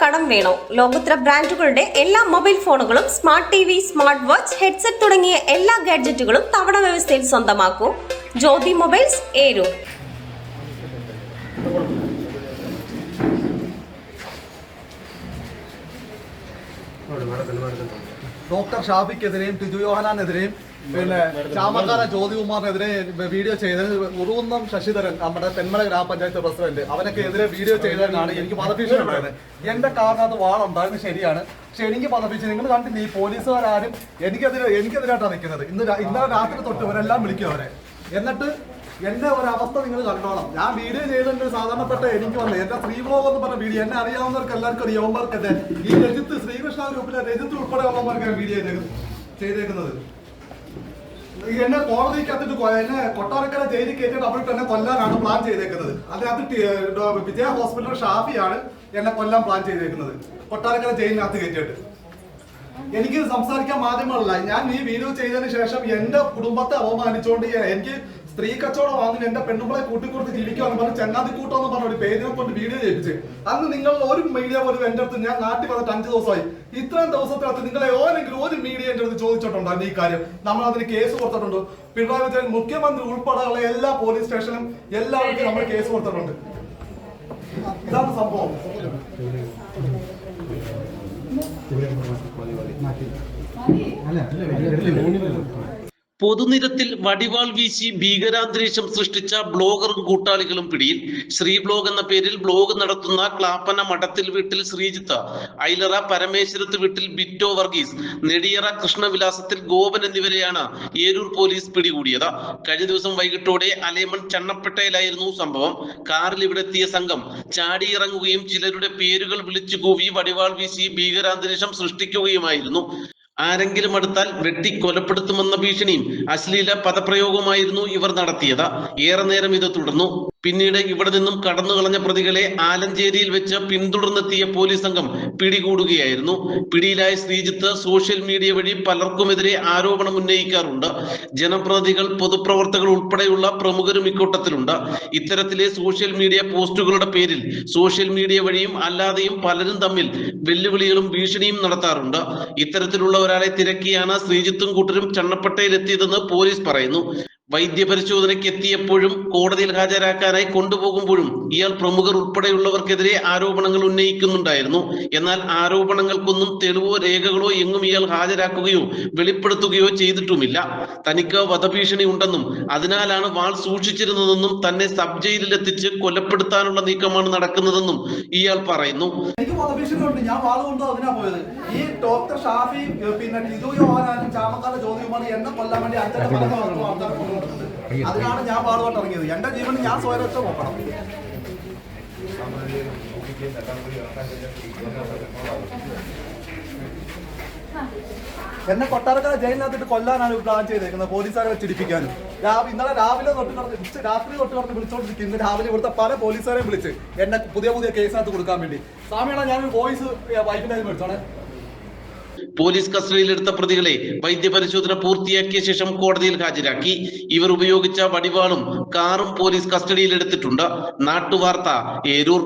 കടം വേണോ? ലോകോത്തര ബ്രാൻഡുകളുടെ എല്ലാ മൊബൈൽ ഫോണുകളും smart T V, smart watch, headset തുടങ്ങിയ എല്ലാ ഗാഡ്ജറ്റുകളും തവണ വ്യവസ്ഥയിൽ സ്വന്തമാക്കൂ. ജ്യോതി മൊബൈൽസ്, ഏരൂർ. ഡോക്ടർ ഷാഫിക്കെതിരെയും ടിജു യോഹനാനെതിരെയും പിന്നെ ചാമക്കാര ജ്യോതികുമാറിനെതിരെ വീഡിയോ ചെയ്തത് ഉറുകുന്നം ശശിധരൻ, നമ്മുടെ തെന്മല ഗ്രാമപഞ്ചായത്ത് പ്രസിഡന്റ്, അവനൊക്കെ എതിരെ വീഡിയോ ചെയ്തതിനാണ് എനിക്ക് പദഭീഷണി ഉണ്ടായത്. എന്റെ കാറിനകത്ത് വാളുണ്ടായിരുന്നു, ശരിയാണ്. പക്ഷെ എനിക്ക് പദഭീഷണി നിങ്ങൾ കണ്ടില്ല. ഈ പോലീസുകാരും എനിക്കെതിരായിട്ടാണ് നിൽക്കുന്നത്. ഇന്നലെ രാത്രി തൊട്ട് ഇവരെല്ലാം വിളിക്കും അവരെ. എന്നിട്ട് എന്റെ ഒരവസ്ഥ നിങ്ങൾ കണ്ടോണം. ഞാൻ വീഡിയോ ചെയ്തതിന്റെ സാധാരണപ്പെട്ട എനിക്ക് വന്നത് എന്റെ സ്ത്രീ ബ്ലോഗ് എന്ന് പറഞ്ഞ വീഡിയോ എന്നെ അറിയാവുന്നവർക്ക് എല്ലാവർക്കും അറിയാം. യവന്മാർക്കെതിരെ ഈ രജിത്ത്, ശ്രീകൃഷ്ണ ഗ്രൂപ്പിലെ രജിത്ത് ഉൾപ്പെടെ ഉള്ളവന്മാർക്കാണ് വീഡിയോ ചെയ്തേക്കുന്നത്. എന്നെ കോടതിക്കകത്തിട്ട് എന്നെ കൊട്ടാരക്കര ജയിലിൽ കയറ്റിയിട്ട് അവിടെ തന്നെ കൊല്ലാനാണ് പ്ലാൻ ചെയ്തേക്കുന്നത്. അതിനകത്ത് വിജയ ഹോസ്പിറ്റൽ ഷാഫിയാണ് എന്നെ കൊല്ലാൻ പ്ലാൻ ചെയ്തേക്കുന്നത്, കൊട്ടാരക്കര ജയിലിനകത്ത് കയറ്റിയിട്ട്. എനിക്ക് സംസാരിക്കാൻ മാധ്യമങ്ങളല്ല. ഞാൻ ഈ വീഡിയോ ചെയ്തതിന് ശേഷം എന്റെ കുടുംബത്തെ അവമാനിച്ചുകൊണ്ട് എനിക്ക് സ്ത്രീ കച്ചവടം വാങ്ങി എന്റെ പെണ്ണുമ്പളെ കൂട്ടിക്കൊടുത്ത് ജീവിക്കുവാന്ന് പറഞ്ഞ് ചങ്ങാതിക്കൂട്ടം എന്ന് പറഞ്ഞ ഒരു പേജിനെ കൊണ്ട് വീഡിയോ ചെയ്യിപ്പിച്ച് അന്ന് നിങ്ങൾ ഒരു മീഡിയ പോലും എന്റെ അടുത്ത്, ഞാൻ നാട്ടിൽ വന്നിട്ട് 5 ദിവസമായി, ഇത്രയും ദിവസത്തിനകത്ത് നിങ്ങളെ ഒരു മീഡിയ എന്റെ അടുത്ത് ചോദിച്ചിട്ടുണ്ടോ ഈ കാര്യം? നമ്മൾ അതിന് കേസ് കൊടുത്തിട്ടുണ്ട്. പിണറായി വിജയൻ മുഖ്യമന്ത്രി ഉൾപ്പെടെയുള്ള എല്ലാ പോലീസ് സ്റ്റേഷനും എല്ലാവർക്കും നമ്മൾ കേസ് കൊടുത്തിട്ടുണ്ട്. ഇതാണ് സംഭവം. പൊതുനിരത്തിൽ വടിവാൾ വീശി ഭീകരാന്തരീക്ഷം സൃഷ്ടിച്ച ബ്ലോഗറും കൂട്ടാളികളും പിടിയിൽ. ശ്രീ ബ്ലോഗ് എന്ന പേരിൽ ബ്ലോഗ് നടത്തുന്ന ക്ലാപ്പന മഠത്തിൽ വീട്ടിൽ ശ്രീജിത്ത്, ഐലറ പരമേശ്വരത്ത് വീട്ടിൽ ബിറ്റോ വർഗീസ്, നെടിയറ കൃഷ്ണവിലാസത്തിൽ ഗോപൻ എന്നിവരെയാണ് ഏരൂർ പോലീസ് പിടികൂടിയത്. കഴിഞ്ഞ ദിവസം വൈകിട്ടോടെ അലേമൺ ചണ്ണപ്പെട്ടയിലായിരുന്നു സംഭവം. കാറിൽ ഇവിടെ എത്തിയ സംഘം ചാടിയിറങ്ങുകയും ചിലരുടെ പേരുകൾ വിളിച്ചു കൂവി വടിവാൾ വീശി ഭീകരാന്തരീക്ഷം സൃഷ്ടിക്കുകയുമായിരുന്നു. ആരെങ്കിലും അടുത്താൽ വെട്ടി കൊലപ്പെടുത്തുമെന്ന ഭീഷണിയും അശ്ലീല പദപ്രയോഗമായിരുന്നു ഇവർ നടത്തിയത്. ഏറെ നേരം ഇത് തുടർന്നു. പിന്നീട് ഇവിടെ നിന്നും കടന്നു കളഞ്ഞ പ്രതികളെ ആലഞ്ചേരിയിൽ വെച്ച് പിന്തുടർന്നെത്തിയ പോലീസ് സംഘം പിടികൂടുകയായിരുന്നു. പിടിയിലായ ശ്രീജിത്ത് സോഷ്യൽ മീഡിയ വഴി പലർക്കുമെതിരെ ആരോപണം ഉന്നയിക്കാറുണ്ട്. ജനപ്രതിനിധികൾ, പൊതുപ്രവർത്തകർ ഉൾപ്പെടെയുള്ള പ്രമുഖരും ഇക്കൂട്ടത്തിലുണ്ട്. ഇത്തരത്തിലെ സോഷ്യൽ മീഡിയ പോസ്റ്റുകളുടെ പേരിൽ സോഷ്യൽ മീഡിയ വഴിയും അല്ലാതെയും പലരും തമ്മിൽ വെല്ലുവിളികളും ഭീഷണിയും നടത്താറുണ്ട്. ഇത്തരത്തിലുള്ള ഒരാളെ തിരക്കിയാണ് ശ്രീജിത്തും കൂട്ടരും ചണ്ണപ്പട്ടയിൽ എത്തിയതെന്ന് പോലീസ് പറയുന്നു. വൈദ്യപരിശോധനയ്ക്ക് എത്തിയപ്പോഴും കോടതിയിൽ ഹാജരാക്കാനായി കൊണ്ടുപോകുമ്പോഴും ഇയാൾ പ്രമുഖർ ഉൾപ്പെടെയുള്ളവർക്കെതിരെ ആരോപണങ്ങൾ ഉന്നയിക്കുന്നുണ്ടായിരുന്നു. എന്നാൽ ആരോപണങ്ങൾക്കൊന്നും തെളിവോ രേഖകളോ എങ്ങും ഇയാൾ ഹാജരാക്കുകയോ വെളിപ്പെടുത്തുകയോ ചെയ്തിട്ടുമില്ല. തനിക്ക് വധഭീഷണി ഉണ്ടെന്നും അതിനാലാണ് വാൾ സൂക്ഷിച്ചിരുന്നതെന്നും തന്നെ സബ് ജയിലിൽ എത്തിച്ച് കൊലപ്പെടുത്താനുള്ള നീക്കമാണ് നടക്കുന്നതെന്നും ഇയാൾ പറയുന്നു. ഞാൻ വാളുകൊണ്ട് അതിനാ പോയത്. ഈ ഡോക്ടർ ഷാഫി, പിന്നെ ടിജു യോഹനാനും ചാമക്കാല ജ്യോതികുമാർ എന്നെ കൊല്ലാൻ വേണ്ടി അതിനാണ് ഞാൻ പാടുപാട്ട് ഇറങ്ങിയത്. എന്റെ ജീവന് ഞാൻ സ്വയരക്ഷ നോക്കണം. എന്നെ കൊട്ടാരക്കര ജയിലിനകത്തിട്ട് കൊല്ലാനാണ് പ്ലാൻ ചെയ്തേക്കുന്നത്, പോലീസുകാരെ വെച്ചിടിപ്പിക്കാനും. ഇന്നലെ രാവിലെ രാത്രി തൊട്ട് കിടന്ന് വിളിച്ചോണ്ടിരിക്കും. ഇന്ന് രാവിലെ ഇവിടുത്തെ പല പോലീസുകാരെയും വിളിച്ച് എന്നെ പുതിയ കേസിനകത്ത് കൊടുക്കാൻ വേണ്ടി. സ്വാമിയാണ് ഞാനൊരു വോയിസ് വൈഫിന്റെ മേടിച്ചോണേ. പോലീസ് കസ്റ്റഡിയിലെടുത്ത പ്രതികളെ വൈദ്യപരിശോധന പൂർത്തിയാക്കിയ ശേഷം കോടതിയിൽ ഹാജരാക്കി. ഇവർ ഉപയോഗിച്ച വടിവാളും കാറും പോലീസ് കസ്റ്റഡിയിലെടുത്തിട്ടുണ്ട്. നാട്ടുവാർത്ത, ഏരൂർ.